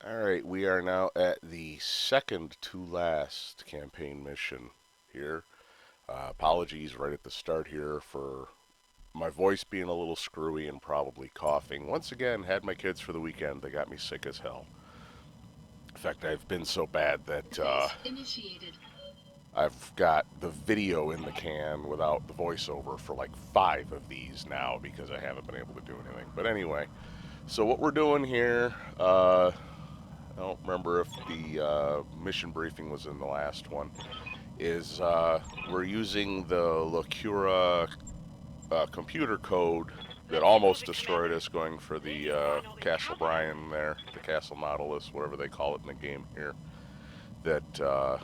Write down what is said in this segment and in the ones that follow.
Alright, we are now at the second to last campaign mission here. Apologies right at the start here for my voice being a little screwy and probably coughing. Once again, had my kids for the weekend. They got me sick as hell. In fact, I've been so bad that I've got the video in the can without the voiceover for like 5 of these now because I haven't been able to do anything. But anyway, so what we're doing here, I don't remember if the mission briefing was in the last one, is we're using the Lacura computer code that almost destroyed us going for the Castle Bryan there, the Castle Nautilus, whatever they call it in the game here, that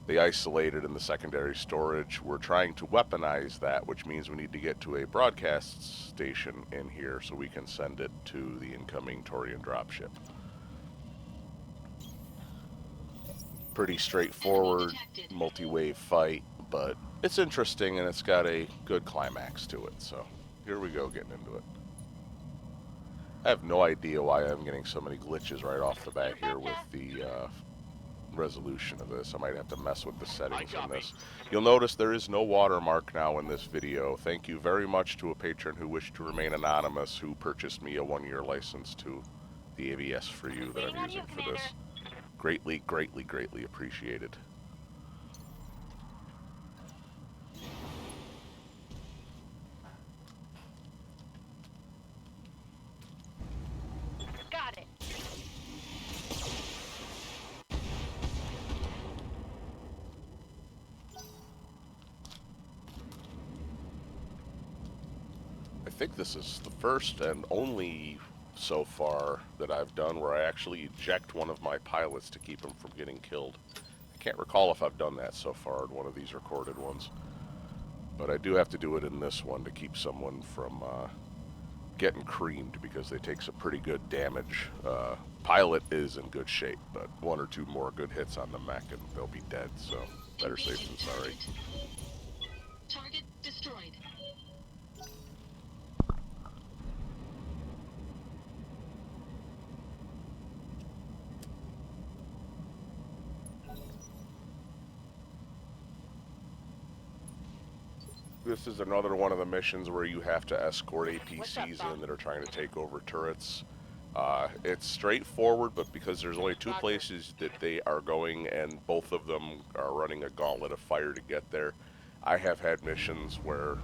they isolated in the secondary storage. We're trying to weaponize that, which means we need to get to a broadcast station in here so we can send it to the incoming Torian dropship. Pretty straightforward multi-wave fight, but it's interesting and it's got a good climax to it. So here we go, getting into it. I have no idea why I'm getting so many glitches right off the bat here with the resolution of this. I might have to mess with the settings on this. You'll notice there is no watermark now in this video. Thank you very much to a patron who wished to remain anonymous who purchased me a 1-year license to the AVS for you that I'm using for this. Greatly, greatly, greatly appreciated. Got it. I think this is the first and only so far that I've done where I actually eject one of my pilots to keep him from getting killed. I can't recall if I've done that so far in one of these recorded ones. But I do have to do it in this one to keep someone from getting creamed because they take some pretty good damage. Pilot is in good shape, but 1 or 2 more good hits on the mech and they'll be dead, so better safe than sorry. Target destroyed. This is another one of the missions where you have to escort APCs in that are trying to take over turrets. It's straightforward, but because there's only 2 places that they are going and both of them are running a gauntlet of fire to get there, I have had missions where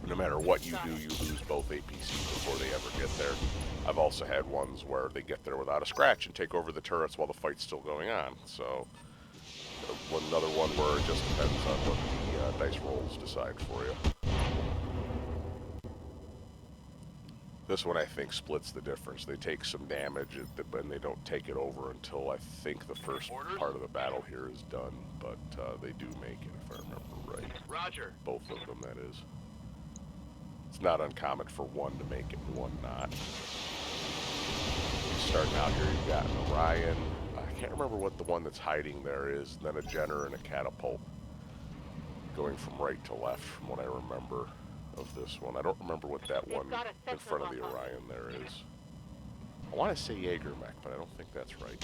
no matter what you do, you lose both APCs before they ever get there. I've also had ones where they get there without a scratch and take over the turrets while the fight's still going on. So another one where it just depends on what the dice rolls decide for you. This one I think splits the difference. They take some damage and they don't take it over until I think the first part of the battle here is done, but they do make it if I remember right. Roger. Both of them, that is. It's not uncommon for one to make it and one not. Starting out here, you've got an Orion. I can't remember what the one that's hiding there is, and then a Jenner and a catapult. Going from right to left from what I remember of this one. I don't remember what that one in front of the Orion there is. I want to say Jaeger mech, but I don't think that's right.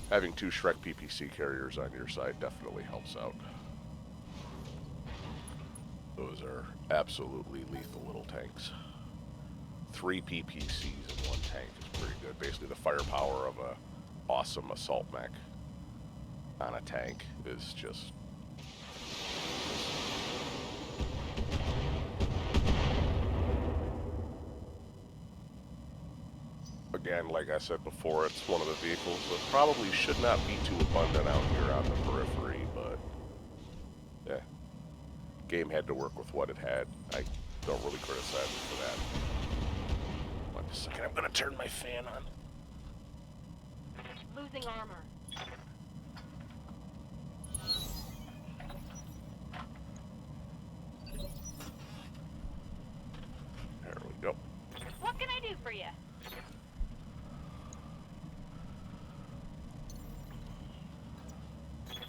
Having 2 Shrek PPC carriers on your side definitely helps out. Those are absolutely lethal little tanks. 3 PPCs in 1 tank is pretty good. Basically the firepower of a awesome assault mech on a tank is just... Again, like I said before, it's one of the vehicles that probably should not be too abundant out here on the periphery, but yeah. Game had to work with what it had. I don't really criticize it for that. Wait a second, I'm gonna turn my fan on. Losing armor. There we go. What can I do for you?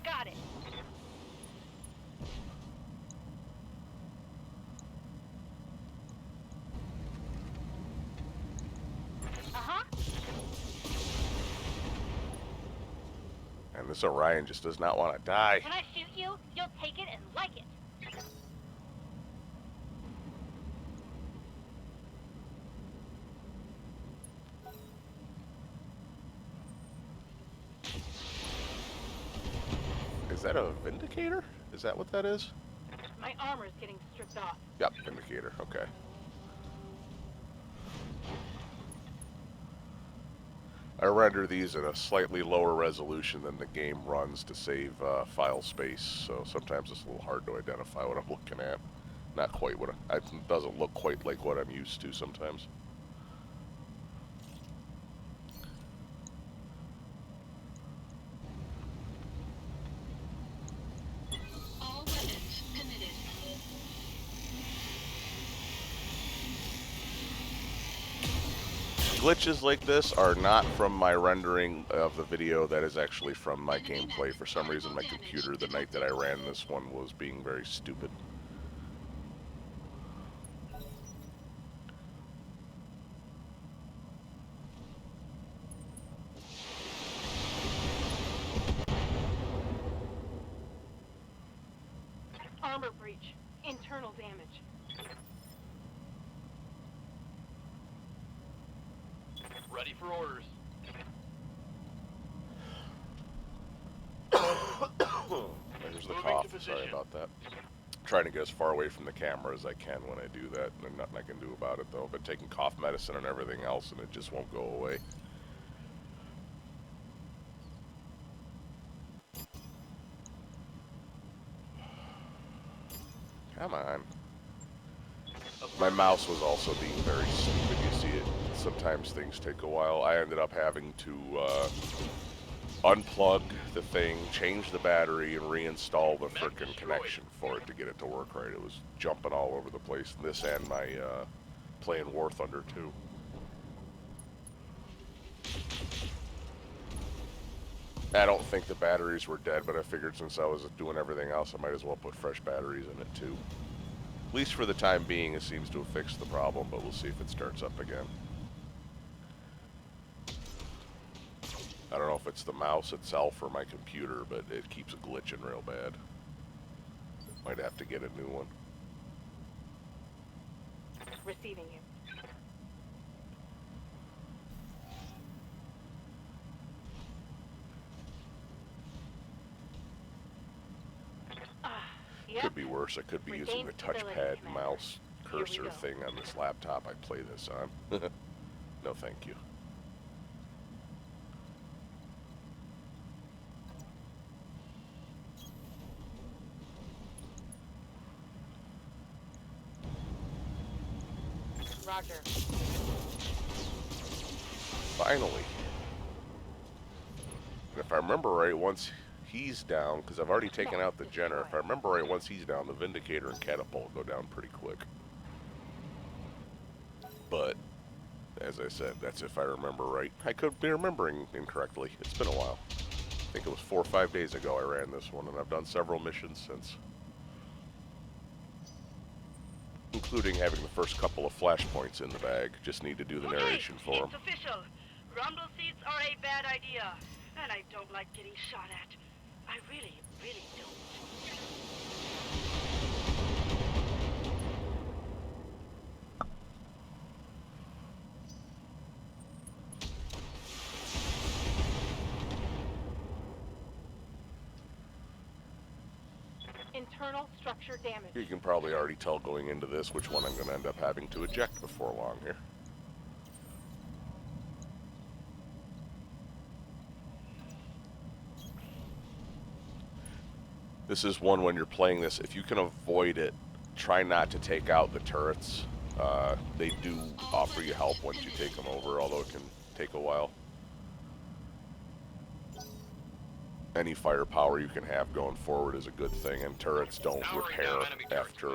Got it. Uh-huh. Man, this Orion just does not want to die. When I shoot you, you'll take it and like it. Is that a Vindicator? Is that what that is? My armor's getting stripped off. Yep, Vindicator. Okay. I render these at a slightly lower resolution than the game runs to save file space, so sometimes it's a little hard to identify what I'm looking at. Not quite what it doesn't look quite like what I'm used to sometimes. All weapons committed. Glitches like this are not from my rendering of the video, that is actually from my gameplay. For some reason my computer the night that I ran this one was being very stupid. Armor breach. Internal damage. Ready for orders. There's the cough. Sorry about that. Trying to get as far away from the camera as I can when I do that. There's nothing I can do about it though. I've been taking cough medicine and everything else and it just won't go away. Come on. My mouse was also being very stupid. You see it. Sometimes things take a while. I ended up having to unplug the thing, change the battery, and reinstall the frickin' connection for it to get it to work right. It was jumping all over the place. This and my playing War Thunder too. I don't think the batteries were dead, but I figured since I was doing everything else, I might as well put fresh batteries in it too. At least for the time being, it seems to have fixed the problem, but we'll see if it starts up again. I don't know if it's the mouse itself or my computer, but it keeps glitching real bad. Might have to get a new one. Receiving you. Yep. Could be worse. I could be using the touchpad mouse cursor thing on this laptop I play this on. No thank you. Roger. Finally. And if I remember right, once he's down, because I've already taken out the Jenner, if I remember right, once he's down, the Vindicator and Catapult go down pretty quick. But, as I said, that's if I remember right. I could be remembering incorrectly. It's been a while. I think it was 4 or 5 days ago I ran this one, and I've done several missions since. Including having the first couple of flashpoints in the bag. Just need to do the narration for them. It's official. Rumble seats are a bad idea. And I don't like getting shot at. I really, really don't. Internal structure damage. You can probably already tell going into this which one I'm going to end up having to eject before long here. This is one when you're playing this, if you can avoid it, try not to take out the turrets. They do offer you help once you take them over, although it can take a while. Any firepower you can have going forward is a good thing, and turrets don't repair after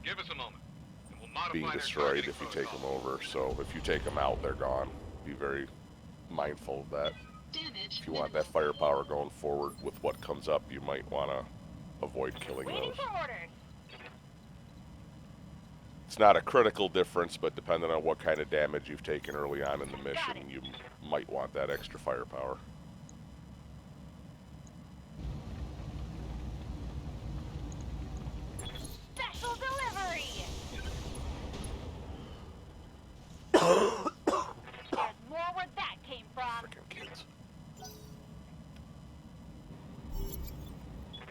Give us a moment. And we'll modify being their destroyed targeting if you take them protocol. over. So if you take them out, they're gone. Be very mindful of that. Damage. If you want that firepower going forward with what comes up, you might want to avoid killing Waiting those. for orders. It's not a critical difference, but depending on what kind of damage you've taken early on in the mission, you might want that extra firepower.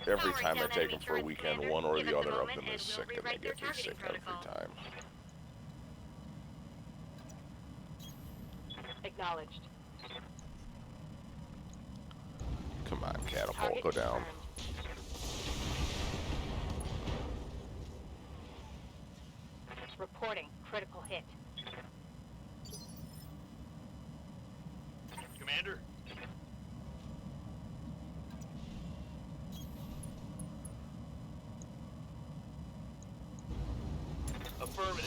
every powering time I down take enemy them for a turrets, weekend, Commander. one or Give the us a other of moment them is and we'll sick, and they rewrite their get me targeting sick every protocol. time. Acknowledged. Come on, catapult, Target go down. confirmed. Reporting critical hit. Commander? Affirmative.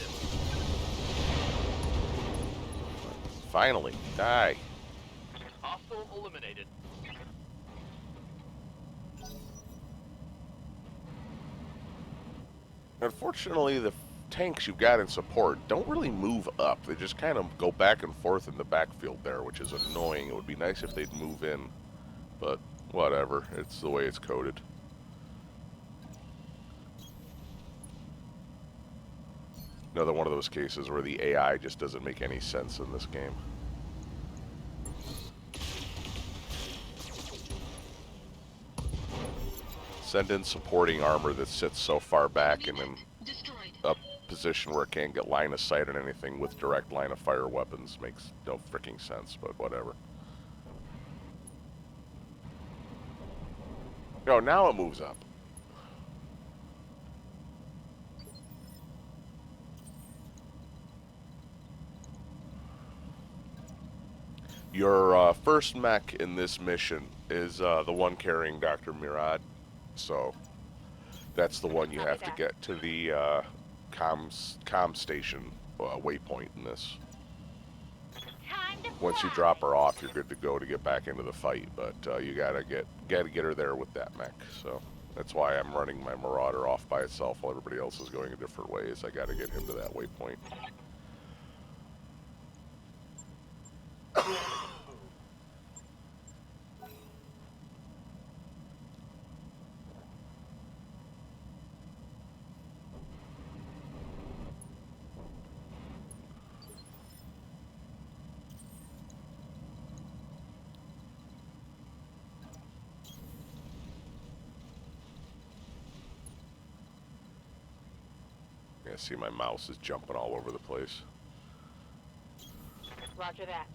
Finally, die. Hostile eliminated. Unfortunately, the tanks you've got in support don't really move up. They just kind of go back and forth in the backfield there, which is annoying. It would be nice if they'd move in, but whatever. It's the way it's coded. Another one of those cases where the AI just doesn't make any sense in this game. Send in supporting armor that sits so far back and in a position where it can't get line of sight on anything with direct line of fire weapons. Makes no freaking sense, but whatever. Oh, now it moves up. Your first mech in this mission is the one carrying Dr. Murad, so that's the one you Copy have to that. get to the comm station waypoint in this. Time to Once you fly. drop her off, you're good to go to get back into the fight, but you gotta get her there with that mech. So that's why I'm running my Marauder off by itself while everybody else is going a different ways. I gotta get him to that waypoint. Yeah, see my mouse is jumping all over the place. Roger that.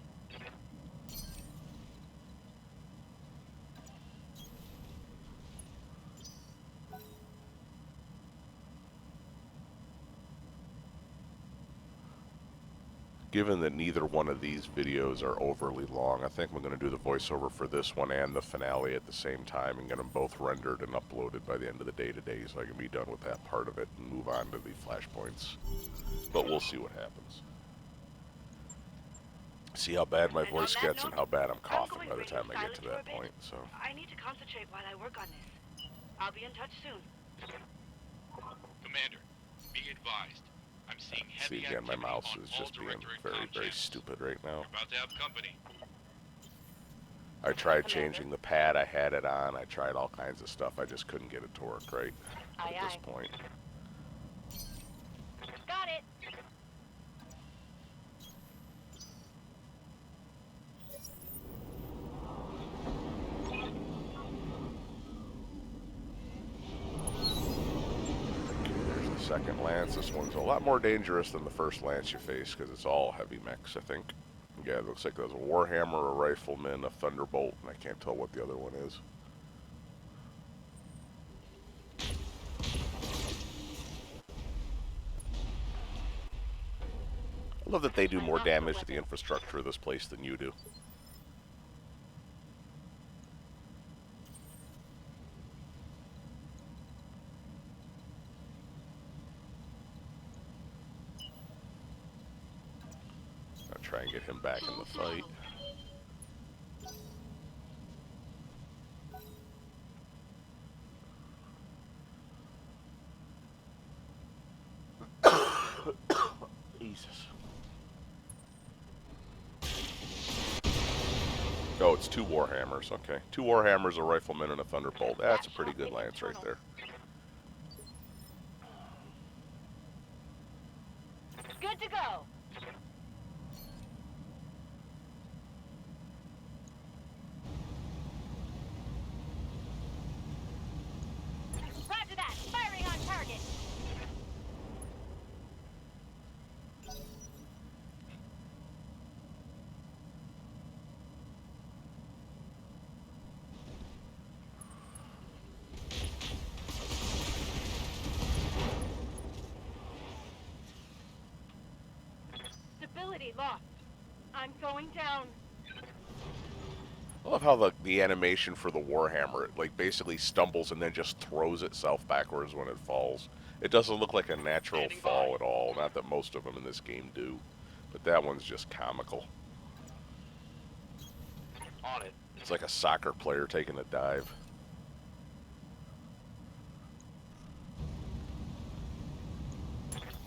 Given that neither one of these videos are overly long, I think we're going to do the voiceover for this one and the finale at the same time and get them both rendered and uploaded by the end of the day today so I can be done with that part of it and move on to the flashpoints. But we'll see what happens. See how bad my And voice on that gets and note, how bad I'm I'm coughing going by the radio time I get to silent for a that bit. point. So I need to concentrate while I work on this. I'll be in touch soon. Commander, be advised. I'm seeing heavy see again, my activity mouse on is all just being directory very, comm very channels. stupid right now. You're about to have company. I tried Commander. changing the pad I had it on. I tried all kinds of stuff. I just couldn't get it to work right Aye, at this aye. point. Got it. There's the second lance. This one's a lot more dangerous than the first lance you face because it's all heavy mechs, I think. Yeah, it looks like there's a Warhammer, a Rifleman, a Thunderbolt, and I can't tell what the other one is. I love that they do more damage to the infrastructure of this place than you do. I'll try and get him back in the fight. Jesus. Oh, it's 2 Warhammers, okay. 2 Warhammers, a Rifleman, and a Thunderbolt. That's a pretty good lance right there. Good to go. Visibility lost. I'm going down. I love how the animation for the Warhammer, it like basically stumbles and then just throws itself backwards when it falls. It doesn't look like a natural Standing fall by. at all. Not that most of them in this game do, but that one's just comical. On it. It's like a soccer player taking a dive.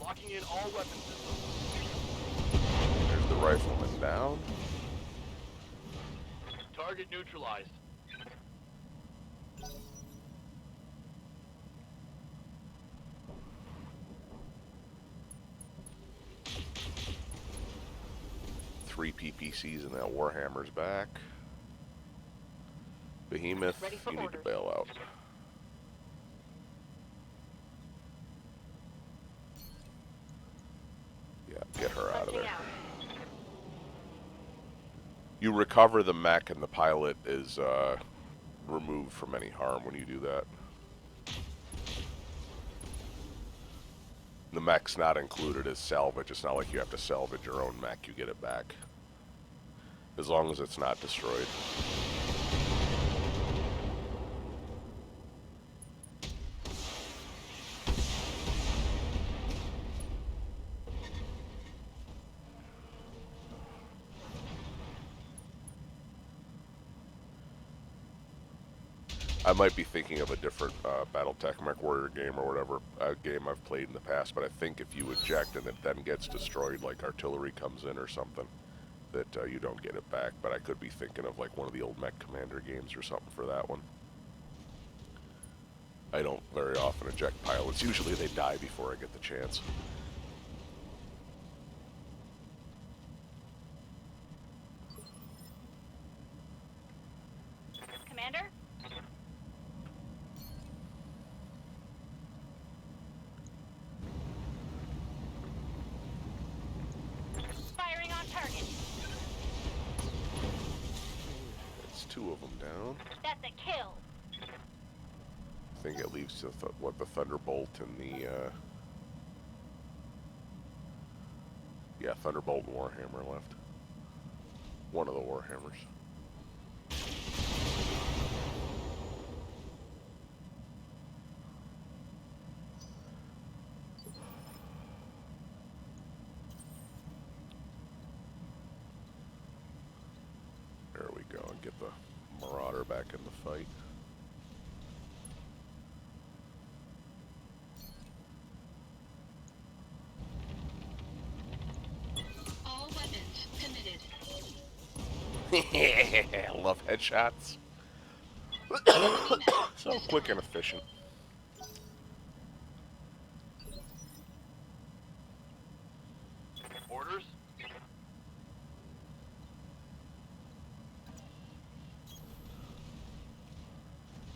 Locking in all weapon systems. There's the rifleman down. Target neutralized. Three PPCs and that Warhammer's back. Behemoth, Ready for you need to orders. bail out. Yeah, get her out of Punching there. out. You recover the mech and the pilot is removed from any harm when you do that. The mech's not included as salvage. It's not like you have to salvage your own mech. You get it back. As long as it's not destroyed. I might be thinking of a different Battletech MechWarrior game or whatever game I've played in the past, but I think if you eject and it then gets destroyed, like artillery comes in or something, that you don't get it back. But I could be thinking of like one of the old Mech Commander games or something for that one. I don't very often eject pilots. Usually they die before I get the chance. Commander? Firing on target. It's two of them down. That's a kill. I think it leaves the Thunderbolt and the yeah, Thunderbolt and Warhammer left. One of the Warhammers. There we go, and get the Marauder back in the fight. All weapons committed. I love headshots. So quick and efficient. Orders.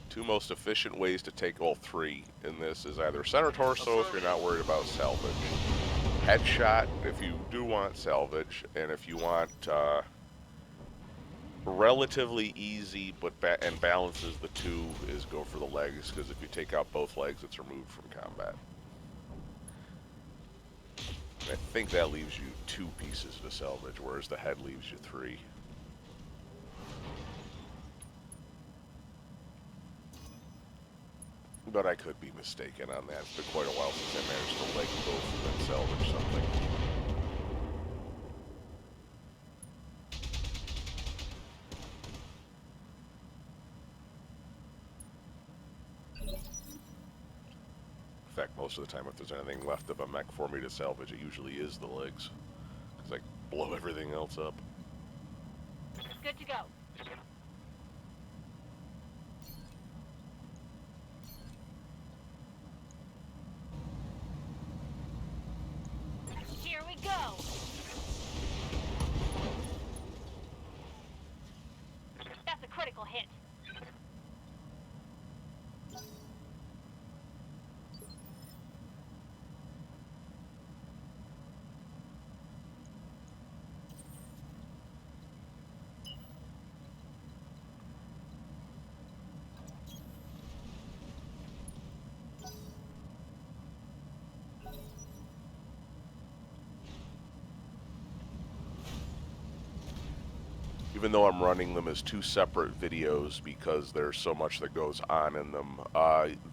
Two most efficient ways to take all three in this is either center torso if you're not worried about salvage, headshot if you do want salvage, and if you want relatively easy but and balances the two is go for the legs, because if you take out both legs it's removed from combat. I think that leaves you 2 pieces to salvage, whereas the head leaves you 3. But I could be mistaken on that. It's been quite a while since I managed to leg both and then salvage something. In fact, most of the time if there's anything left of a mech for me to salvage, it usually is the legs. Because I blow everything else up. Good to go. Here we go. That's a critical hit. even though I'm running them as two separate videos because there's so much that goes on in them.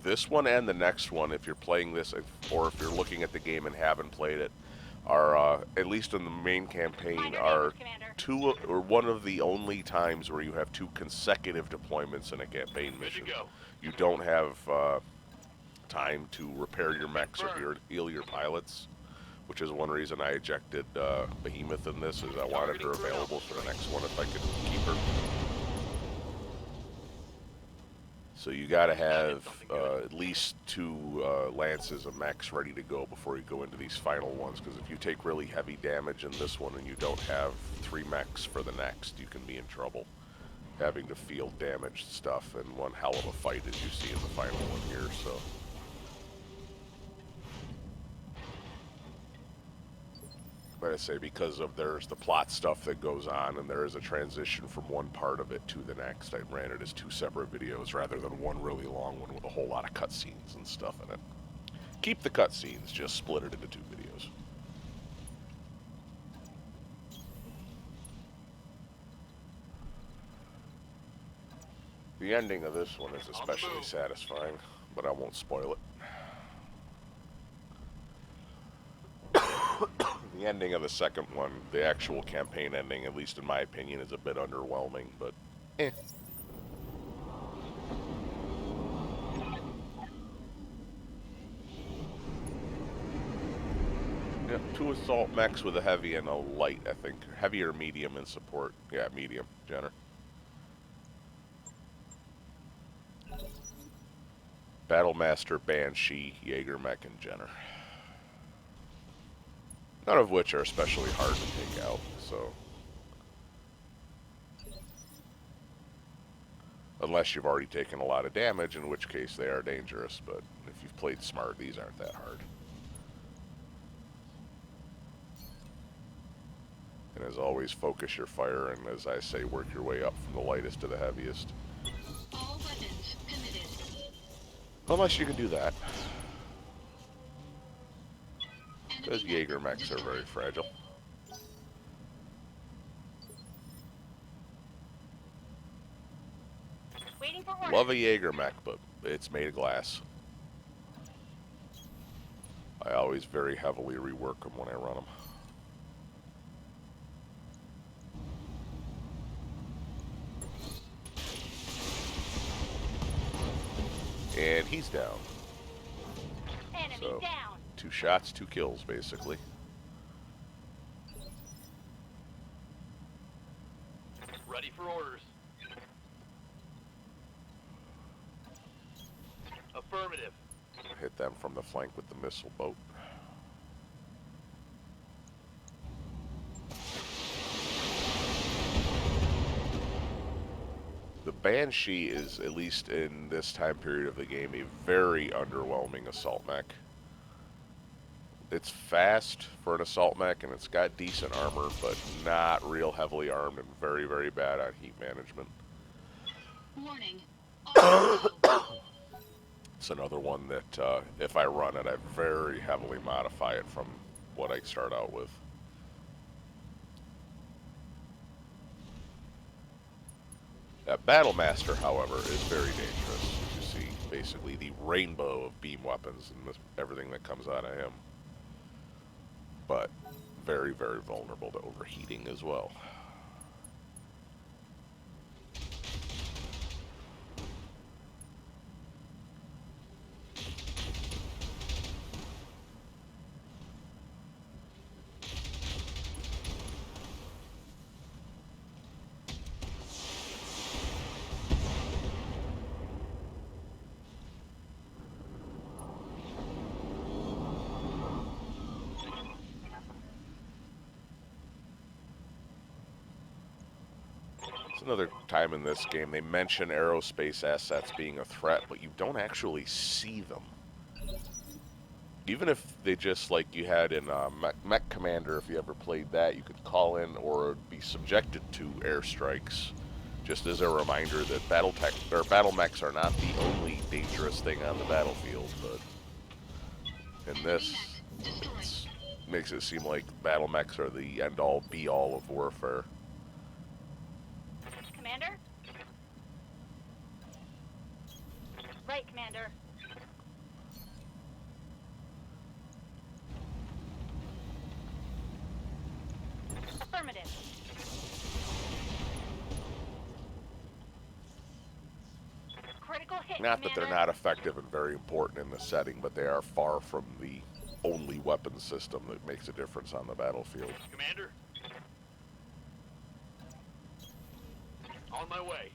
This one and the next one, if you're playing this, or if you're looking at the game and haven't played it, are, at least in the main campaign, Minor are damage, Commander. two or one of the only times where you have two consecutive deployments in a campaign Good mission. to go. You don't have time to repair your mechs or heal your pilots, which is one reason I ejected Behemoth in this, is I wanted her available for the next one if I could keep her. So you gotta have at least two lances of mechs ready to go before you go into these final ones, because if you take really heavy damage in this one and you don't have 3 mechs for the next, you can be in trouble, having to field damaged stuff in one hell of a fight, as you see in the final one here. So but I say, because of there's the plot stuff that goes on, and there is a transition from one part of it to the next, I ran it as 2 separate videos rather than one really long one with a whole lot of cutscenes and stuff in it. Keep the cutscenes, just split it into 2 videos. The ending of this one is especially satisfying, but I won't spoil it. The ending of the second one, the actual campaign ending, at least in my opinion, is a bit underwhelming, but eh. Yeah, 2 assault mechs with a heavy and a light, I think. Heavy or medium in support. Yeah, medium, Jenner. Battlemaster, Banshee, Jaeger mech, and Jenner. None of which are especially hard to take out, so. Unless you've already taken a lot of damage, in which case they are dangerous, but if you've played smart, these aren't that hard. And as always, focus your fire, and as I say, work your way up from the lightest to the heaviest. All weapons committed. Unless you can do that. Enemy Because mech Jaeger mechs are very destroyed. fragile. Waiting for orders. Love a Jaeger mech, but it's made of glass. I always very heavily rework them when I run them. And he's down. Enemy So, down. 2 shots, 2 kills, basically. Ready for orders. Affirmative. Hit them from the flank with the missile boat. The Banshee is, at least in this time period of the game, a very underwhelming assault mech. It's fast for an assault mech, and it's got decent armor, but not real heavily armed, and very, very bad on heat management. Warning. All low. It's another one that, if I run it, I very heavily modify it from what I start out with. That Battlemaster, however, is very dangerous. You see basically the rainbow of beam weapons and everything that comes out of him. But very, very vulnerable to overheating as well. Another time in this game, they mention aerospace assets being a threat, but you don't actually see them. Even if they just, like you had in Mech Commander, if you ever played that, you could call in or be subjected to airstrikes. Just as a reminder that Battletech or battle mechs are not the only dangerous thing on the battlefield, but in this, it makes it seem like battle mechs are the end-all, be-all of warfare. Commander? Right, Commander. Affirmative. Critical hit, Not that they're Commander. not effective and very important in this setting, but they are far from the only weapon system that makes a difference on the battlefield. Commander? On my way.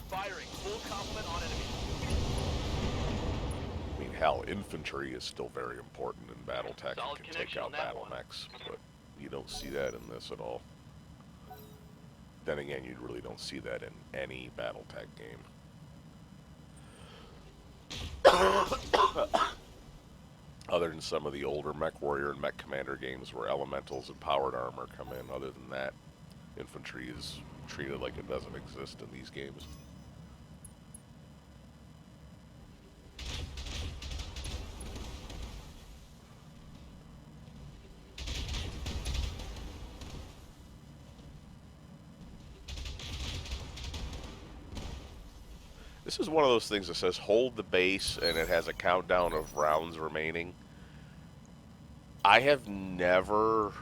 Firing. Full complement on enemy. I mean, hell, infantry is still very important in Battletech Solid and can take connection out on that battle one. mechs, but you don't see that in this at all. Then again, you really don't see that in any Battletech game. Other than some of the older Mech Warrior and Mech Commander games where elementals and powered armor come in, other than that, infantry is treated like it doesn't exist in these games. This is one of those things that says hold the base and it has a countdown of rounds remaining. I have never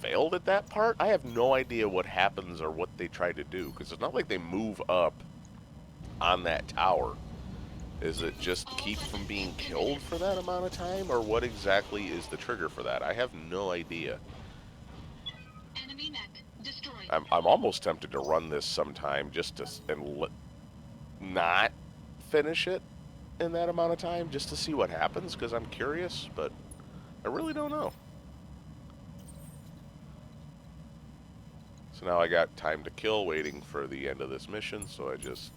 failed at that part. I have no idea what happens or what they try to do, because it's not like they move up on that tower. Is it just keep from being killed for that amount of time, or what exactly is the trigger for that? I have no idea. Enemy mech destroyed. I'm almost tempted to run this sometime just to not finish it in that amount of time, just to see what happens, because I'm curious, but I really don't know. So now I got time to kill waiting for the end of this mission, so I just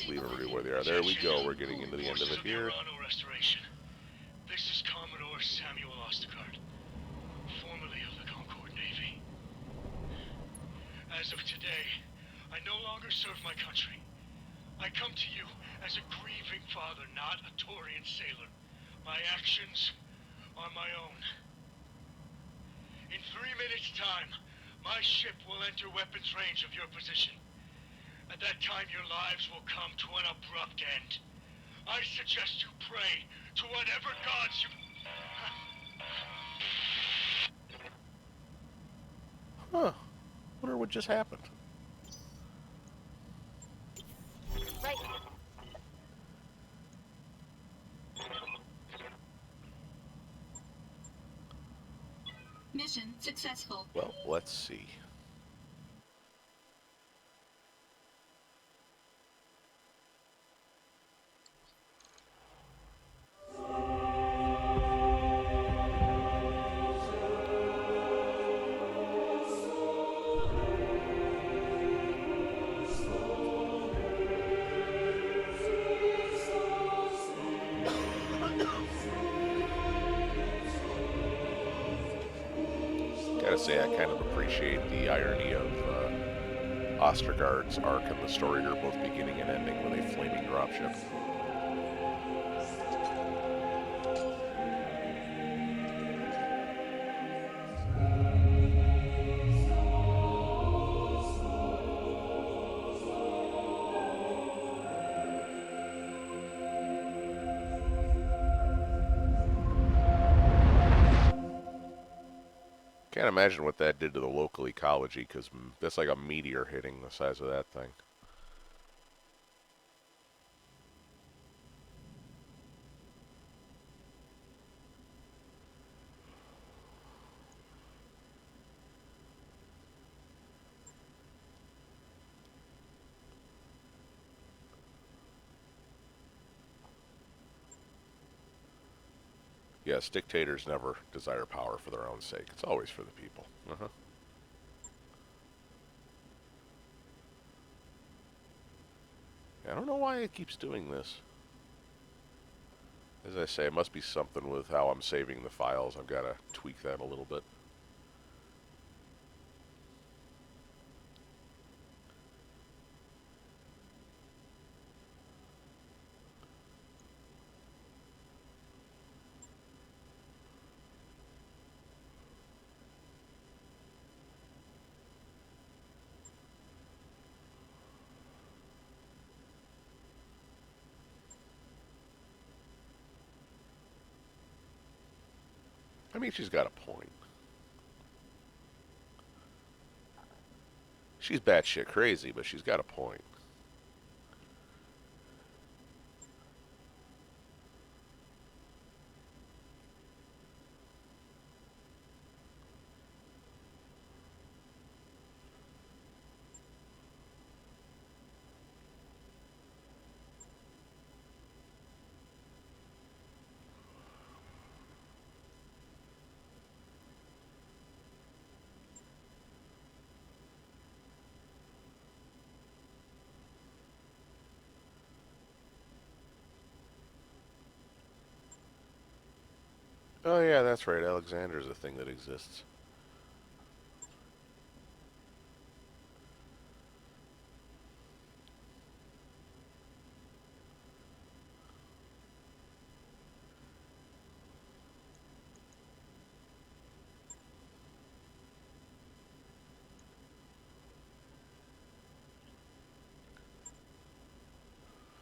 leave everybody where they are. There we go, we're getting into the end of it here. Restoration. This is Commodore Samuel Ostergaard, formerly of the Concord Navy. As of today, I no longer serve my country. I come to you as a grieving father, not a Taurian sailor. My actions are my own. In 3 minutes' time, my ship will enter weapons range of your position. At that time, your lives will come to an abrupt end. I suggest you pray to whatever gods you... Huh. Wonder what just happened. Right. Mission successful. Well, let's see. Gotta say, I kind of appreciate the irony of Ostergaard's arc and the story here, both beginning and ending with a flaming dropship. Can't imagine what that did to the local ecology, because that's like a meteor hitting the size of that thing. Yes, dictators never desire power for their own sake. It's always for the people. I don't know why it keeps doing this. As I say, it must be something with how I'm saving the files. I've got to tweak that a little bit. I mean, she's got a point. She's batshit crazy, but she's got a point. Oh yeah, that's right. Alexander's a thing that exists.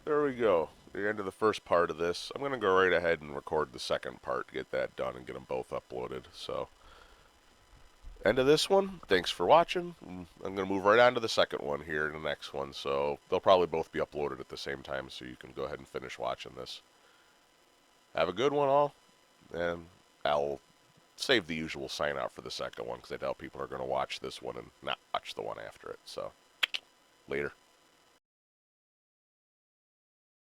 There we go. The end of the first part of this. I'm going to go right ahead and record the second part, get that done, and get them both uploaded. So, end of this one. Thanks for watching. I'm going to move right on to the second one here in the next one. So, they'll probably both be uploaded at the same time, so you can go ahead and finish watching this. Have a good one, all. And I'll save the usual sign out for the second one because I doubt people are going to watch this one and not watch the one after it. So, later.